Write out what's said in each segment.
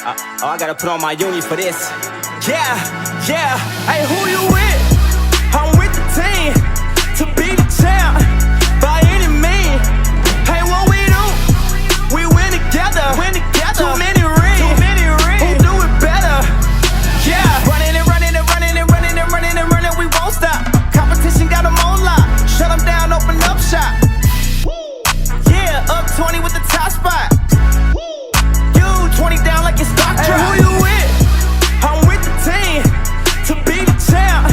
Oh, I gotta put on my uni for this. Yeah, yeah. Hey, who you with? I'm with the team to be the champ by any means. Hey, what we do? We win together. Too many rings. Who do it better? Yeah. Running and running and running and running and running and running. We won't stop. Competition got them on lock. Shut them down, open up shop. Yeah, up 20 with the top spot. You 20 down like it's stock drop. Hey, who you with? I'm with the team to be the champ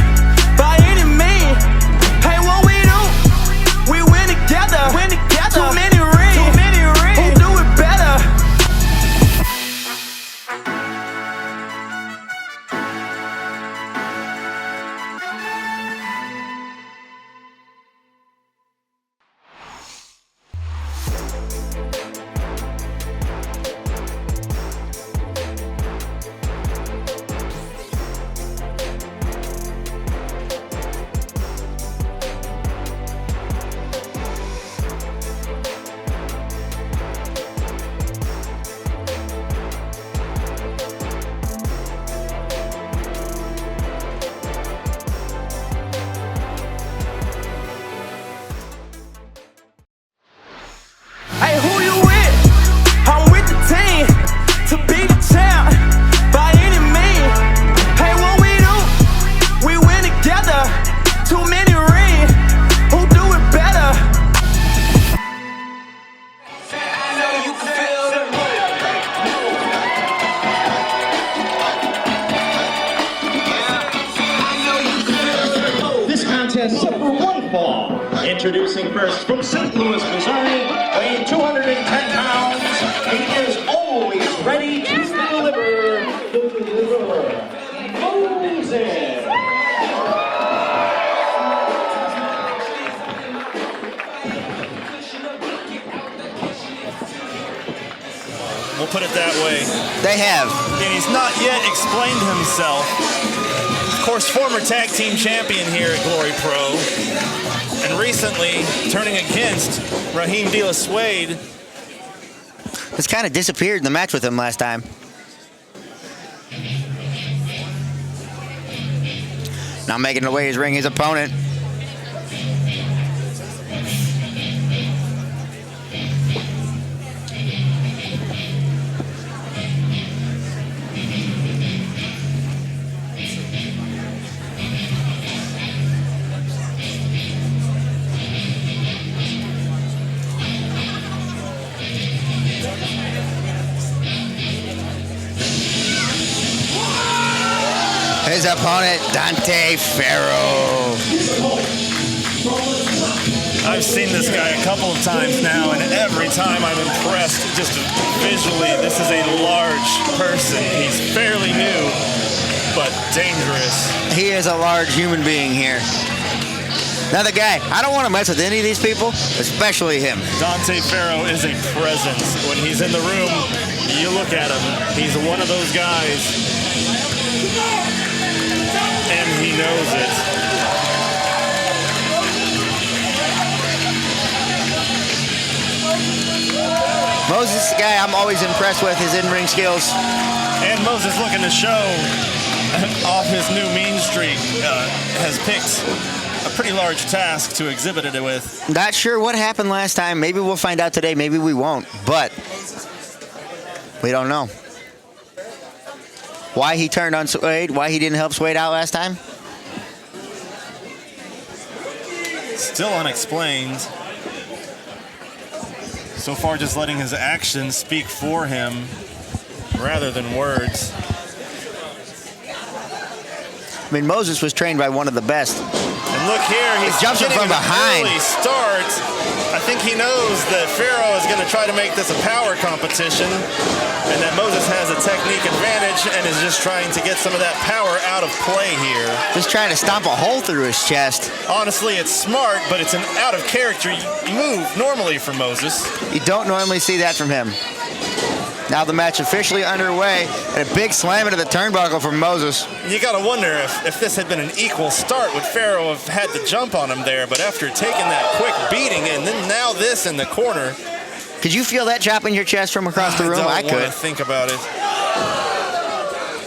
by any means. Hey, what we do? We win together. Too many rings. Who do it better? Hey, who you with? I'm with the team to be the champ by any means. Hey, what we do? We win together. Too many rings. Who do it better? This contest set for one fall. Introducing first from St. Louis, Missouri, weighing 210 pounds. He is always ready to deliver. Moses. We'll put it that way. They have. And he's not yet explained himself. Of course, former tag team champion here at Glory Pro. And recently turning against Raheem De La Suede. It's kind of disappeared in the match with him last time. Now making the way his ring his opponent. His opponent, Dante, Pharaoh. I've seen this guy a couple of times now, and every time I'm impressed just visually. This is a large person. He's fairly new, but dangerous. He is a large human being here. Another guy, I don't want to mess with any of these people, especially him. Dante Pharaoh is a presence. When he's in the room, you look at him. He's one of those guys. And he knows it. Moses is the guy I'm always impressed with, his in-ring skills. And Moses, looking to show off his new mean streak, has picked a pretty large task to exhibit it with. Not sure what happened last time. Maybe we'll find out today. Maybe we won't. But we don't know. Why he turned on Suede, why he didn't help Suede out last time? Still unexplained. So far, just letting his actions speak for him rather than words. I mean, Moses was trained by one of the best. And look here, he's jumping from behind. Early start. I think he knows that Pharaoh is going to try to make this a power competition, and that Moses has a technique advantage and is just trying to get some of that power out of play here. Just trying to stomp a hole through his chest. Honestly, it's smart, but it's an out of character move normally for Moses. You don't normally see that from him. Now the match officially underway, and a big slam into the turnbuckle from Moses. You got to wonder if this had been an equal start, would Pharaoh have had the jump on him there? But after taking that quick beating and then now this in the corner. Could you feel that chop in your chest from across the room? I could. want to think about it.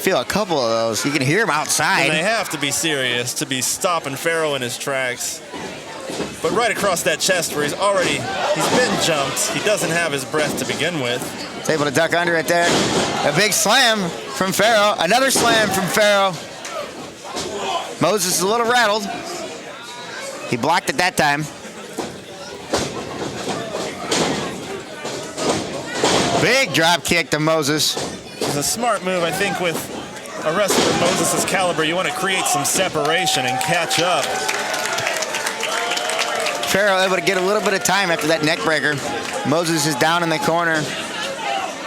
feel a couple of those. You can hear them outside. And they have to be serious to be stopping Pharaoh in his tracks. But right across that chest where he's been jumped, he doesn't have his breath to begin with. He's able to duck under it there. A big slam from Pharaoh. Another slam from Pharaoh. Moses is a little rattled. He blocked it that time. Big drop kick to Moses. It's a smart move, I think, with a wrestler of Moses' caliber. You want to create some separation and catch up. Pharaoh able to get a little bit of time after that neck breaker. Moses is down in the corner.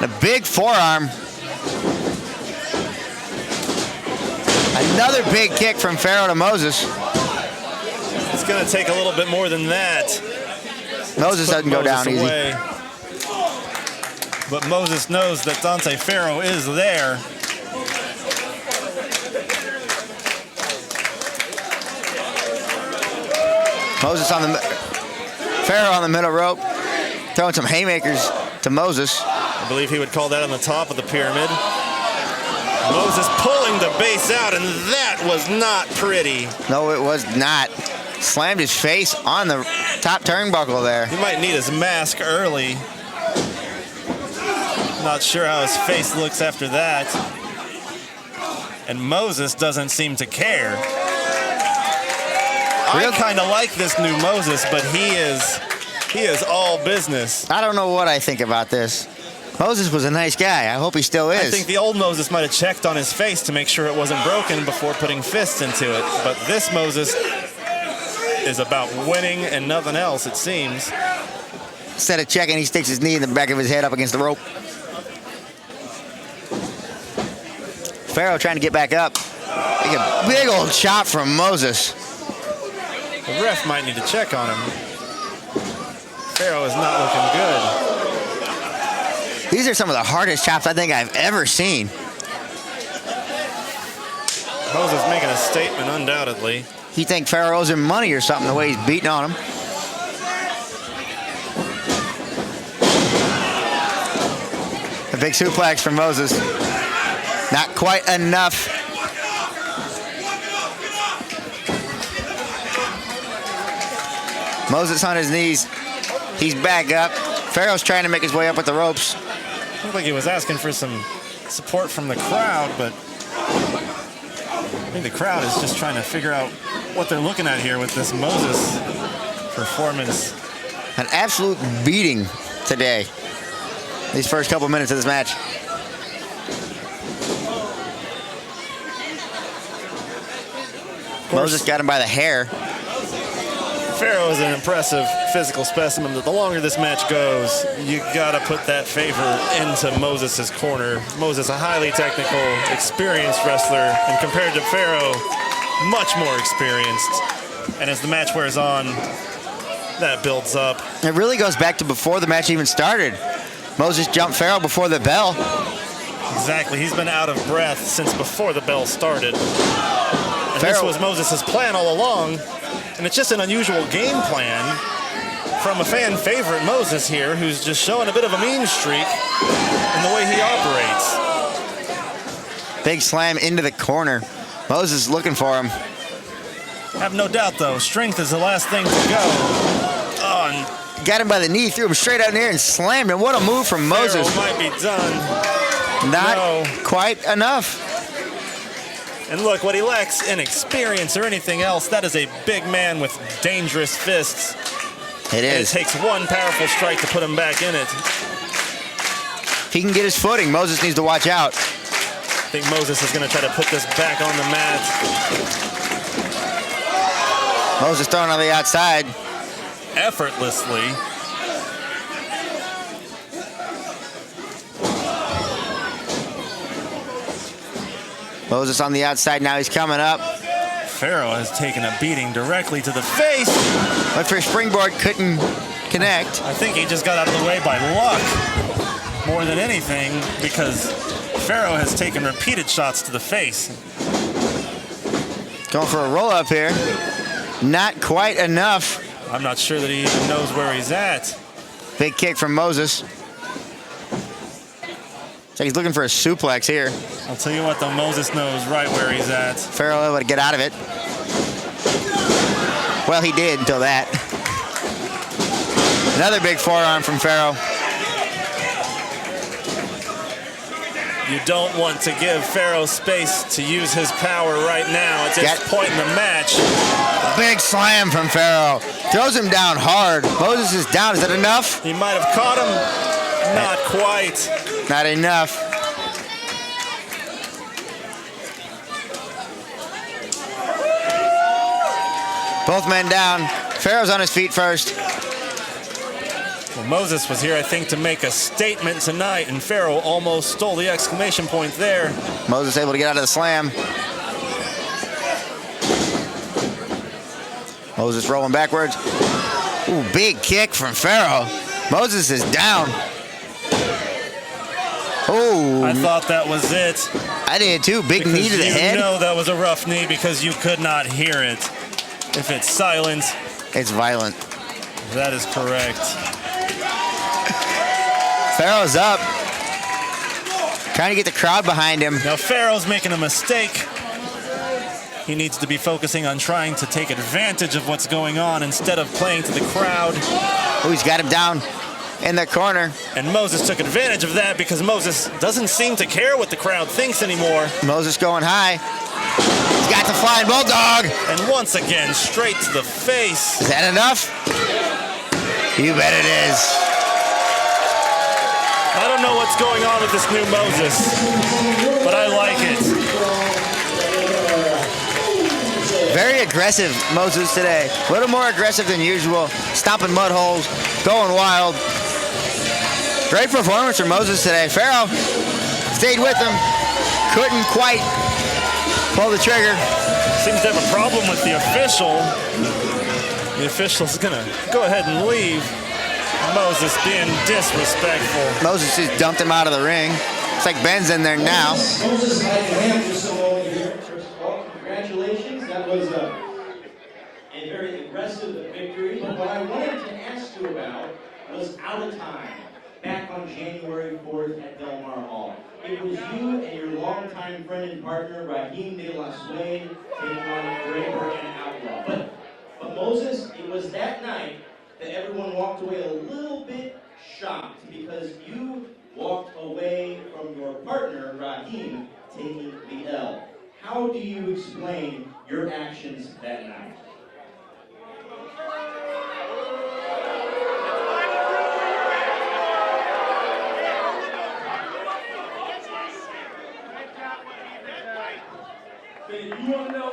A big forearm. Another big kick from Pharaoh to Moses. It's going to take a little bit more than that. Moses doesn't go down easy. But Moses knows that Dante Pharaoh is there. Pharaoh on the middle rope, throwing some haymakers to Moses. I believe he would call that on the top of the pyramid. Moses pulling the base out, and that was not pretty. No, it was not. Slammed his face on the top turnbuckle there. He might need his mask early. Not sure how his face looks after that. And Moses doesn't seem to care. I kind of like this new Moses, but he is all business. I don't know what I think about this. Moses was a nice guy. I hope he still is. I think the old Moses might have checked on his face to make sure it wasn't broken before putting fists into it. But this Moses is about winning and nothing else, it seems. Instead of checking, he sticks his knee in the back of his head up against the rope. Pharaoh trying to get back up. Make a big old chop from Moses. The ref might need to check on him. Pharaoh is not looking good. These are some of the hardest chops I think I've ever seen. Moses making a statement, undoubtedly. He think Pharaoh owes him money or something, the way he's beating on him. A big suplex from Moses. Not quite enough. Moses on his knees. He's back up. Pharaoh's trying to make his way up with the ropes. Looked like he was asking for some support from the crowd, but I think the crowd is just trying to figure out what they're looking at here with this Moses performance. An absolute beating today. These first couple minutes of this match. Moses got him by the hair. Pharaoh is an impressive physical specimen. The longer this match goes, you gotta put that favor into Moses' corner. Moses, a highly technical, experienced wrestler, and compared to Pharaoh, much more experienced. And as the match wears on, that builds up. It really goes back to before the match even started. Moses jumped Pharaoh before the bell. Exactly, he's been out of breath since before the bell started. And this was Moses' plan all along. And it's just an unusual game plan from a fan favorite, Moses here, who's just showing a bit of a mean streak in the way he operates. Big slam into the corner. Moses looking for him. Have no doubt, though, strength is the last thing to go. Oh, and got him by the knee, threw him straight out in there and slammed him. What a move from Moses. Pharaoh might be done. Not quite enough. And look, what he lacks in experience or anything else, that is a big man with dangerous fists. It is. And it takes one powerful strike to put him back in it. If he can get his footing, Moses needs to watch out. I think Moses is going to try to put this back on the mat. Moses throwing on the outside. Effortlessly. Moses on the outside, now he's coming up. Pharaoh has taken a beating directly to the face. Went for a springboard, couldn't connect. I think he just got out of the way by luck more than anything, because Pharaoh has taken repeated shots to the face. Going for a roll-up here. Not quite enough. I'm not sure that he even knows where he's at. Big kick from Moses. So he's looking for a suplex here. I'll tell you what, though, Moses knows right where he's at. Pharaoh able to get out of it. Well, he did until that. Another big forearm from Pharaoh. You don't want to give Pharaoh space to use his power right now at this point in the match. Big slam from Pharaoh. Throws him down hard. Moses is down. Is that enough? He might have caught him. Not quite. Not enough. Both men down. Pharaoh's on his feet first. Well, Moses was here, I think, to make a statement tonight, and Pharaoh almost stole the exclamation point there. Moses able to get out of the slam. Moses rolling backwards. Ooh, big kick from Pharaoh. Moses is down. Oh, I thought that was it. I did too. Big knee to the head. You know that was a rough knee because you could not hear it. If it's silent, it's violent. That is correct. Pharaoh's up. Trying to get the crowd behind him. Now Pharaoh's making a mistake. He needs to be focusing on trying to take advantage of what's going on instead of playing to the crowd. Oh, he's got him down in the corner. And Moses took advantage of that because Moses doesn't seem to care what the crowd thinks anymore. Moses going high. He's got the flying bulldog. And once again, straight to the face. Is that enough? You bet it is. I don't know what's going on with this new Moses, but I like it. Very aggressive Moses today. A little more aggressive than usual. Stomping mud holes, going wild. Great performance from Moses today. Pharaoh stayed with him. Couldn't quite pull the trigger. Seems to have a problem with the official. The official's gonna go ahead and leave. Moses being disrespectful. Moses just dumped him out of the ring. It's like Ben's in there now. Moses, I am just a moment here. First of all, congratulations. That was a very aggressive victory. But what I wanted to ask you about was out of time. Back on January 4th at Del Mar Hall. It was you and your longtime friend and partner, Raheem De La Suede, taking on Draper and Outlaw. But Moses, it was that night that everyone walked away a little bit shocked because you walked away from your partner, Raheem, taking the L. How do you explain your actions that night? You want to know?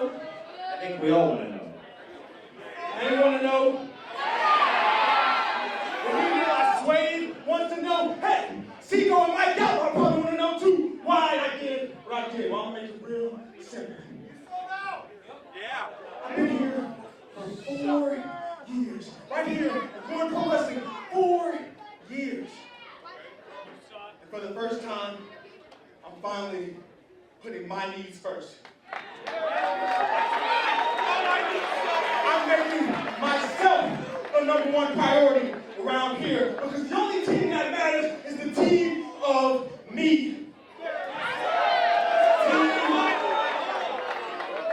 I think we all want to know. They want to know? Raheem De La Suede wants to know, hey, Seago and Mike out, I probably want to know too why I did what I did. Well, I'm going to make it real simple. Yeah. I've been here for 4 years. Right here at Corn Pro Wrestling, 4 years. And for the first time, I'm finally putting my needs first. I'm making myself the #1 priority around here because the only team that matters is the team of me.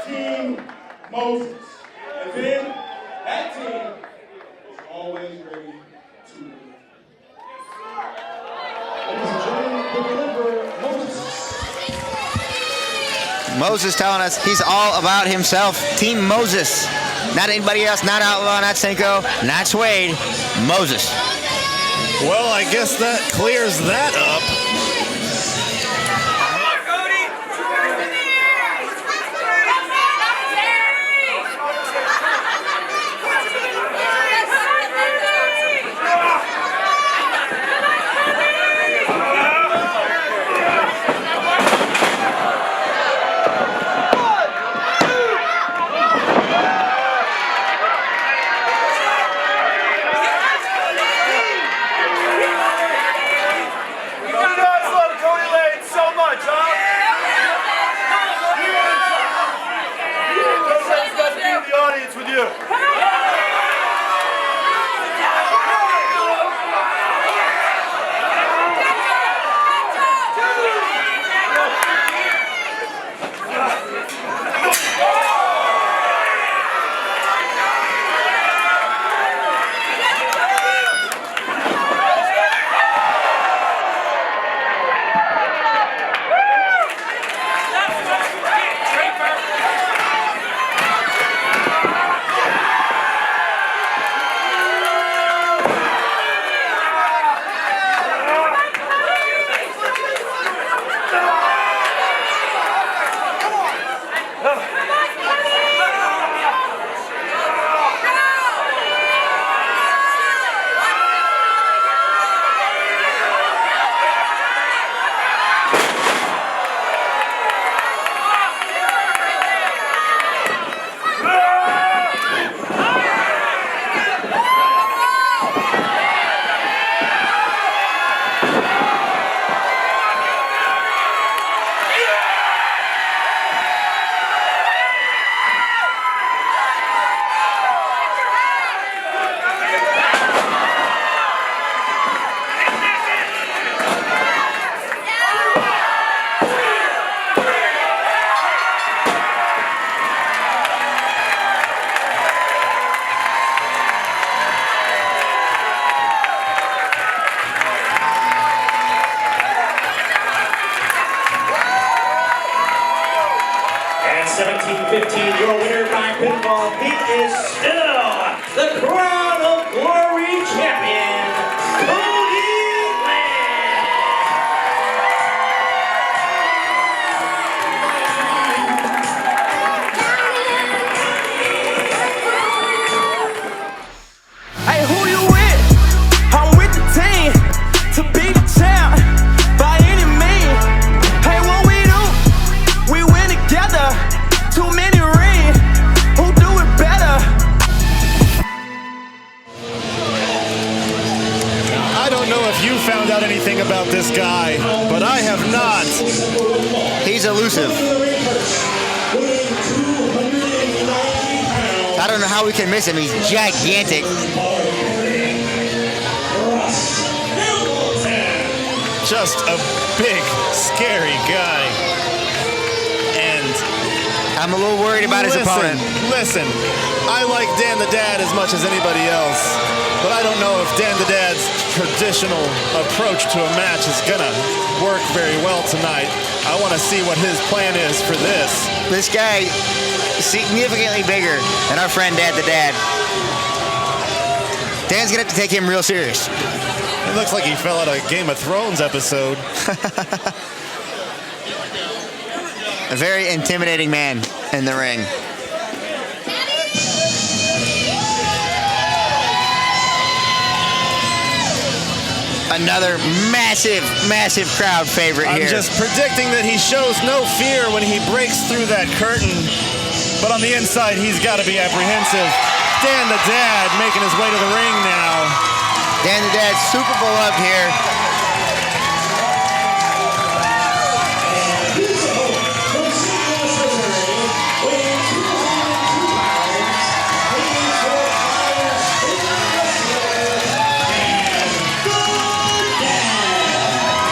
Team Moses. And then that team is always ready to win. Ladies and gentlemen, the deliverer, Moses. Moses telling us he's all about himself. Team Moses. Not anybody else, not Outlaw, not Cinco, not Suede. Moses. Well, I guess that clears that up. is still the Crown of Glory champion, Cody Land. Hey, who you with? I'm with the team to be the champ by any means. Hey, what we do? We win together. Too many rings. Who do it better? I don't know if you found out anything about this guy, but I have not. He's elusive. I don't know how we can miss him. He's gigantic. Just a big, scary guy. And I'm a little worried about his opponent. Listen, I like Dan the Dad as much as anybody else, but I don't know if Dan the Dad's traditional approach to a match is gonna work very well tonight. I want to see what his plan is for this. This guy is significantly bigger than our friend Dad the Dad. Dan's gonna have to take him real serious. It looks like he fell out of a Game of Thrones episode. A very intimidating man in the ring. Another massive, massive crowd favorite here. I'm just predicting that he shows no fear when he breaks through that curtain. But on the inside, he's got to be apprehensive. Dan the Dad making his way to the ring now. Dan the Dad's super beloved here.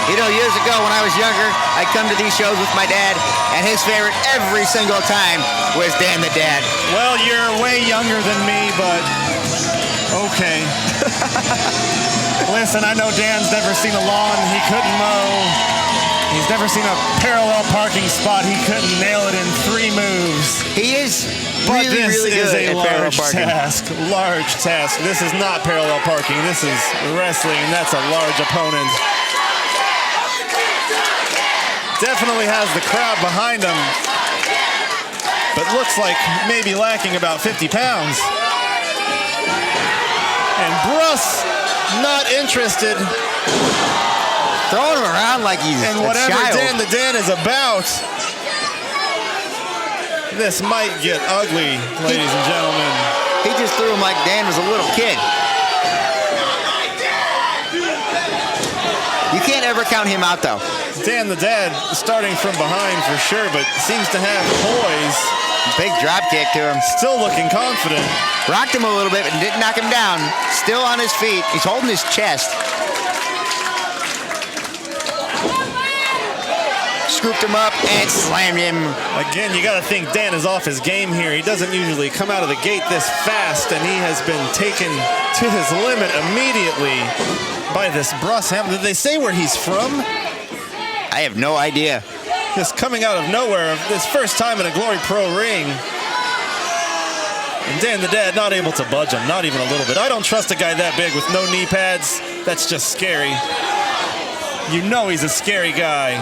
You know, years ago when I was younger, I'd come to these shows with my dad, and his favorite every single time was Dan the Dad. Well, you're way younger than me, but okay. Listen, I know Dan's never seen a lawn he couldn't mow. He's never seen a parallel parking spot he couldn't nail it in 3 moves. He is But really, this really is good a at parallel large parking. task. Large task. This is not parallel parking. This is wrestling, and that's a large opponent. Definitely has the crowd behind him, but looks like maybe lacking about 50 pounds. And Bruss not interested Throwing him around like he's in a whatever child. Dan the Dan is about. This might get ugly, ladies and gentlemen. He just threw him like Dan was a little kid. You can't ever count him out, though. Dan the Dad starting from behind for sure, but seems to have poise. Big drop kick to him. Still looking confident. Rocked him a little bit, but didn't knock him down. Still on his feet. He's holding his chest. Scooped him up and slammed him. Again, you got to think Dan is off his game here. He doesn't usually come out of the gate this fast, and he has been taken to his limit immediately by this Bruss Hamilton. Did they say where he's from? I have no idea. Just coming out of nowhere, this first time in a Glory Pro ring. And Dan the Dad not able to budge him, not even a little bit. I don't trust a guy that big with no knee pads. That's just scary. You know he's a scary guy.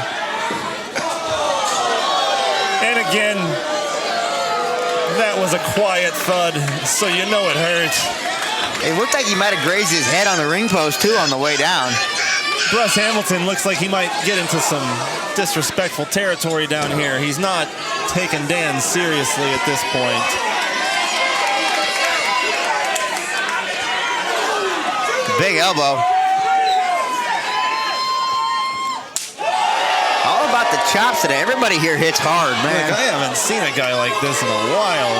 And again, that was a quiet thud, so you know it hurt. It looked like he might have grazed his head on the ring post, too, on the way down. Bruss Hamilton looks like he might get into some disrespectful territory down here. He's not taking Dan seriously at this point. Big elbow. All about the chops today. Everybody here hits hard, man. Look, I haven't seen a guy like this in a while.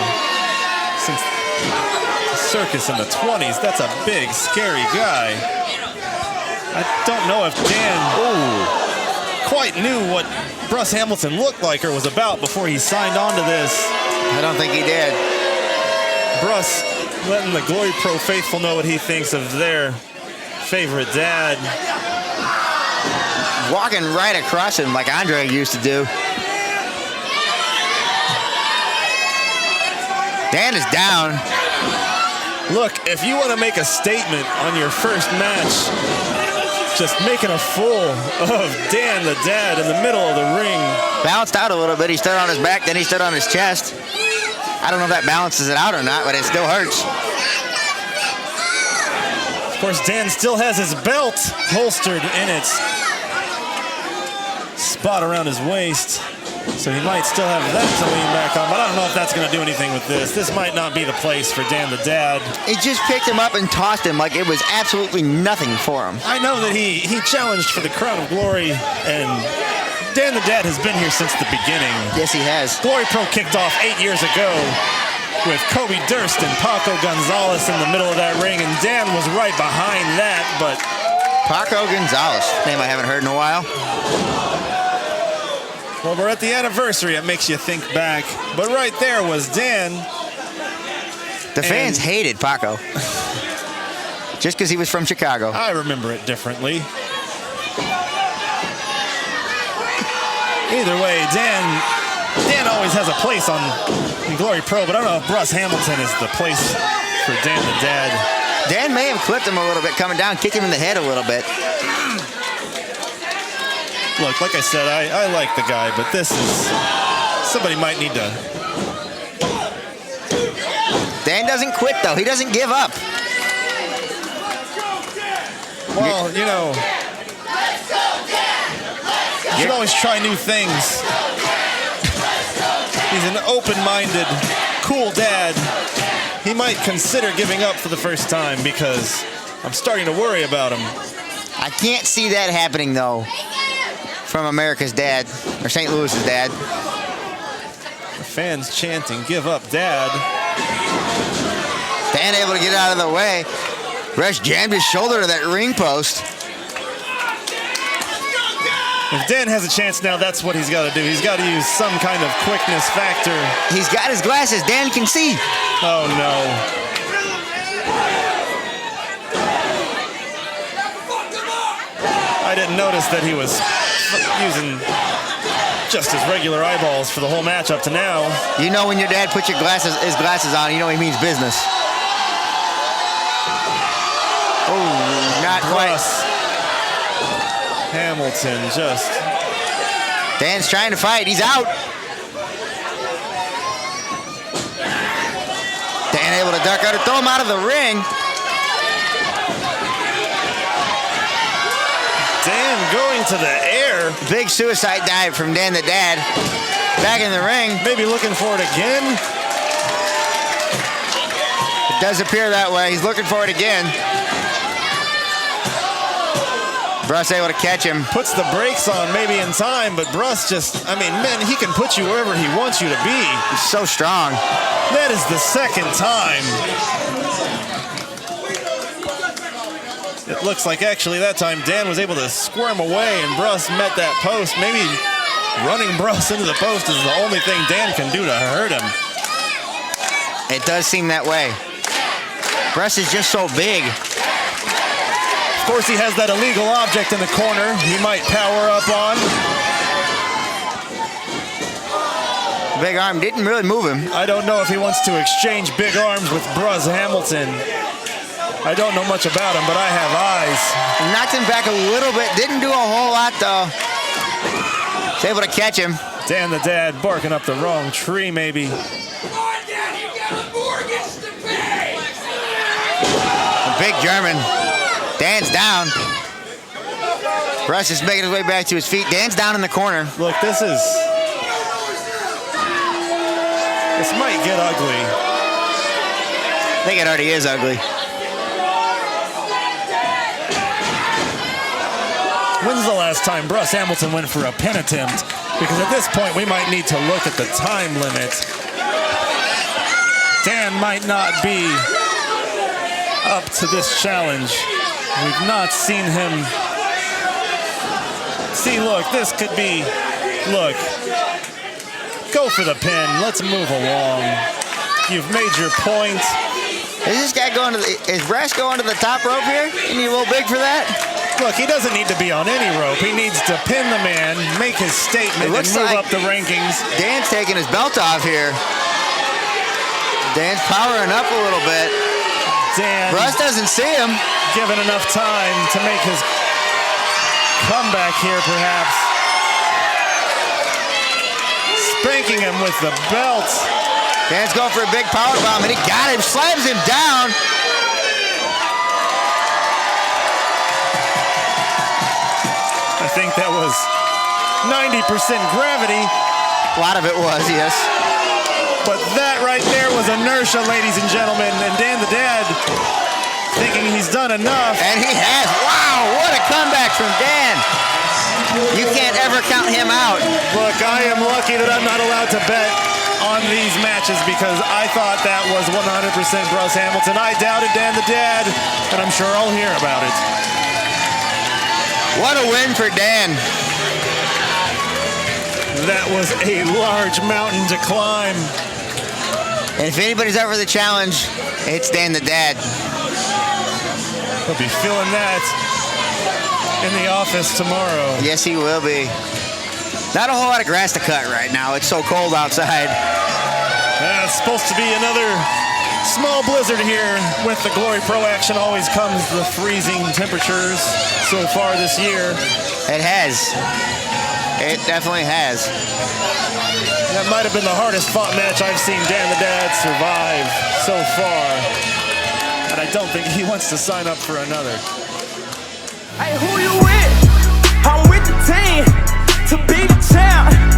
Since Circus in the 20s. That's a big, scary guy. I don't know if Dan quite knew what Bruss Hamilton looked like or was about before he signed on to this. I don't think he did. Bruss letting the Glory Pro faithful know what he thinks of their favorite dad. Walking right across him like Andre used to do. Dan is down. Look, if you want to make a statement on your first match, just making a fool of Dan the Dad in the middle of the ring. Balanced out a little bit. He stood on his back, then he stood on his chest. I don't know if that balances it out or not, but it still hurts. Of course, Dan still has his belt holstered in its spot around his waist. So he might still have that to lean back on, but I don't know if that's going to do anything with this. This might not be the place for Dan the Dad. He just picked him up and tossed him like it was absolutely nothing for him. I know that he challenged for the Crown of Glory, and Dan the Dad has been here since the beginning. Yes, he has. Glory Pro kicked off 8 years ago with Kobe Durst and Paco Gonzalez in the middle of that ring, and Dan was right behind that, but... Paco Gonzalez, name I haven't heard in a while. Well, we're at the anniversary. It makes you think back. But right there was Dan. The fans hated Paco. Just because he was from Chicago. I remember it differently. Either way, Dan always has a place in Glory Pro, but I don't know if Bruss Hamilton is the place for Dan the Dad. Dan may have clipped him a little bit coming down, kicked him in the head a little bit. Look, like I said, I like the guy, but this is... Somebody might need to... Dan doesn't quit, though. He doesn't give up. Well, you know... You should always try new things. He's an open-minded, cool dad. He might consider giving up for the first time because I'm starting to worry about him. I can't see that happening, though. From America's dad, or St. Louis's dad. The fans chanting, "Give up, Dad." Dan able to get out of the way. Bruss jammed his shoulder to that ring post. If Dan has a chance now, that's what he's got to do. He's got to use some kind of quickness factor. He's got his glasses. Dan can see. Oh, no. I didn't notice that he was using just his regular eyeballs for the whole match up to now. You know when your dad puts his glasses on, you know he means business. Oh, not quite. Hamilton just... Dan's trying to fight. He's out. Dan able to duck out and throw him out of the ring. Dan going to the air. Big suicide dive from Dan the Dad. Back in the ring. Maybe looking for it again. It does appear that way. He's looking for it again. Bruss able to catch him. Puts the brakes on maybe in time, but Bruss just, I mean, man, he can put you wherever he wants you to be. He's so strong. That is the second time. It looks like actually that time Dan was able to squirm away and Bruss met that post. Maybe running Bruss into the post is the only thing Dan can do to hurt him. It does seem that way. Bruss is just so big. Of course, he has that illegal object in the corner he might power up on. Big arm didn't really move him. I don't know if he wants to exchange big arms with Bruss Hamilton. I don't know much about him, but I have eyes. Knocked him back a little bit. Didn't do a whole lot, though. Was able to catch him. Dan the Dad barking up the wrong tree, maybe. A big German. Dan's down. Bruss is making his way back to his feet. Dan's down in the corner. Look, this might get ugly. I think it already is ugly. When's the last time Bruss Hamilton went for a pin attempt? Because at this point, we might need to look at the time limit. Dan might not be up to this challenge. We've not seen him. See, look, this could be, look, go for the pin. Let's move along. You've made your point. Is this guy going to is Bruss going to the top rope here? Isn't he a little big for that? Look, he doesn't need to be on any rope. He needs to pin the man, make his statement, and move up the rankings. Dan's taking his belt off here. Dan's powering up a little bit. Dan Bruss doesn't see him. given enough time to make his comeback here, perhaps. Spanking him with the belt. Dan's going for a big power bomb, and he got him, slams him down. I think that was 90% gravity. A lot of it was, yes. But that right there was inertia, ladies and gentlemen. And Dan the Dad thinking he's done enough. And he has. Wow, what a comeback from Dan. You can't ever count him out. Look, I am lucky that I'm not allowed to bet on these matches because I thought that was 100% Bruss Hamilton. I doubted Dan the Dad, and I'm sure I'll hear about it. What a win for Dan. That was a large mountain to climb. And if anybody's up for the challenge, it's Dan the Dad. He'll be feeling that in the office tomorrow. Yes, he will be. Not a whole lot of grass to cut right now. It's so cold outside. It's supposed to be another small blizzard here. With the Glory Pro action always comes the freezing temperatures so far this year. It has. It definitely has. That might have been the hardest fought match I've seen Dan the Dad survive so far. And I don't think he wants to sign up for another. Hey, who you with? I'm with the team to be the champ.